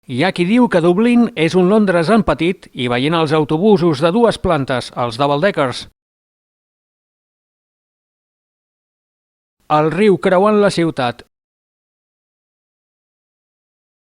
Hi ha qui diu que Dublín és un Londres en petit i veient els autobusos de dues plantes, els double-deckers, el riu creuant la ciutat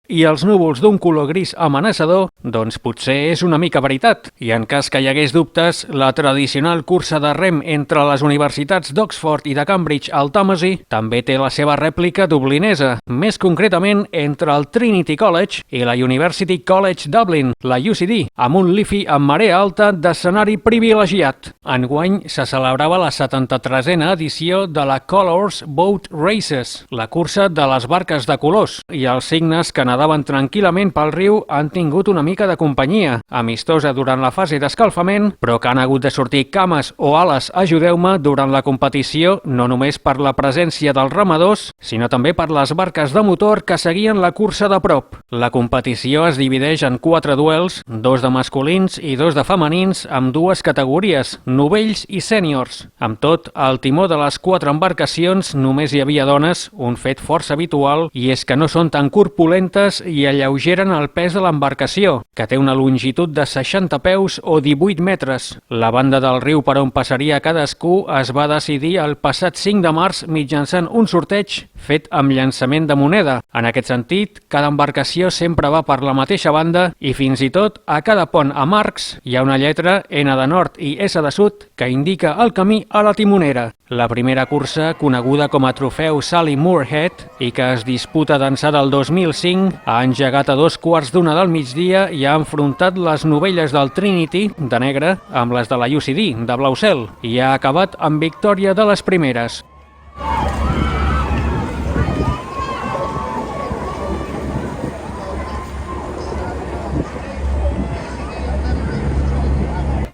i els núvols d'un color gris amenaçador, doncs potser és una mica veritat. I en cas que hi hagués dubtes, la tradicional cursa de rem entre les universitats d'Oxford i de Cambridge al Tàmesi també té la seva rèplica dublinesa, més concretament entre el Trinity College i la University College Dublin, la UCD, amb un Liffey amb marea alta d'escenari privilegiat. Enguany se celebrava la 73a edició de la Colours Boat Races, la cursa de les barques de colors, i els cignes que nadaven tranquil·lament pel riu han tingut una mica de companyia, amistosa durant la fase d'escalfament, però que han hagut de sortir cames o ales, ajudeu-me, durant la competició, no només per la presència dels remadors, sinó també per les barques de motor que seguien la cursa de prop. La competició es divideix en 4 duels, 2 de masculins i 2 de femenins, amb dues categories, novells i sèniors. Amb tot, al timó de les 4 embarcacions només hi havia dones, un fet força habitual, i és que no són tan corpulentes i alleugeren el pes de l'embarcació, que té una longitud de 60 peus o 18 metres. La banda del riu per on passaria cadascú es va decidir el passat 5 de març mitjançant un sorteig fet amb llançament de moneda. En aquest sentit, cada embarcació sempre va per la mateixa banda i fins i tot a cada pont amb arcs hi ha una lletra N de nord i S de sud que indica el camí a la timonera. La primera cursa, coneguda com a trofeu Sally Moorhead i que es disputa d'ençà del 2005, ha engegat a 2:15 del migdia i ha enfrontat les novelles del Trinity, de negre, amb les de la UCD, de blau cel, i ha acabat amb victòria de les primeres.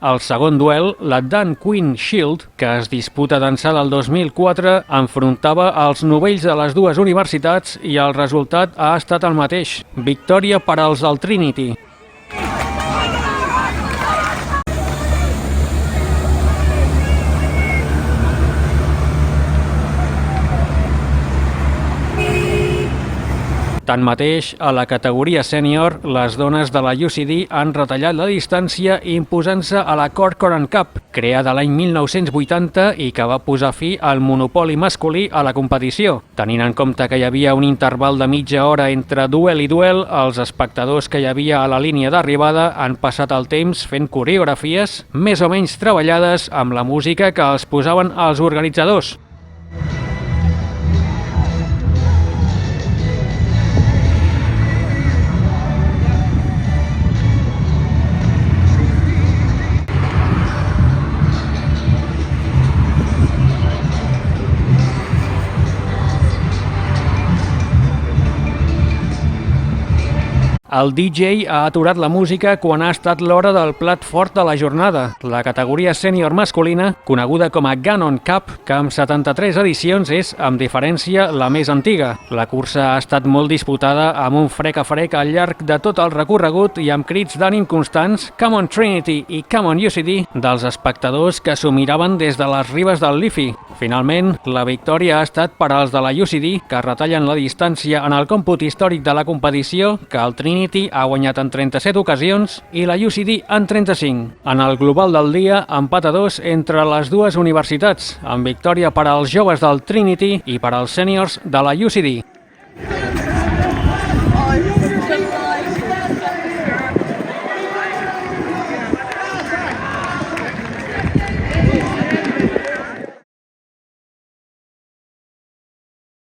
El segon duel, la Dan Quinn Shield, que es disputa d'ençà del 2004, enfrontava els novells de les dues universitats i el resultat ha estat el mateix, victòria per als del Trinity. Tanmateix, a la categoria sènior, les dones de la UCD han retallat la distància imposant-se a la Corcoran Cup, creada l'any 1980 i que va posar fi al monopoli masculí a la competició. Tenint en compte que hi havia un interval de mitja hora entre duel i duel, els espectadors que hi havia a la línia d'arribada han passat el temps fent coreografies més o menys treballades amb la música que els posaven els organitzadors. El DJ ha aturat la música quan ha estat l'hora del plat fort de la jornada, la categoria sènior masculina, coneguda com a Gannon Cup, que amb 73 edicions és, amb diferència, la més antiga. La cursa ha estat molt disputada amb un frec a frec al llarg de tot el recorregut i amb crits d'ànim constants "Come on Trinity" i "Come on UCD" dels espectadors que s'ho miraven des de les ribes del Liffey. Finalment, la victòria ha estat per als de la UCD, que retallen la distància en el còmput històric de la competició, que el Trinity ha guanyat en 37 ocasions i la UCD en 35. En el global del dia, empat a 2 entre les dues universitats, amb victòria per als joves del Trinity i per als sèniors de la UCD.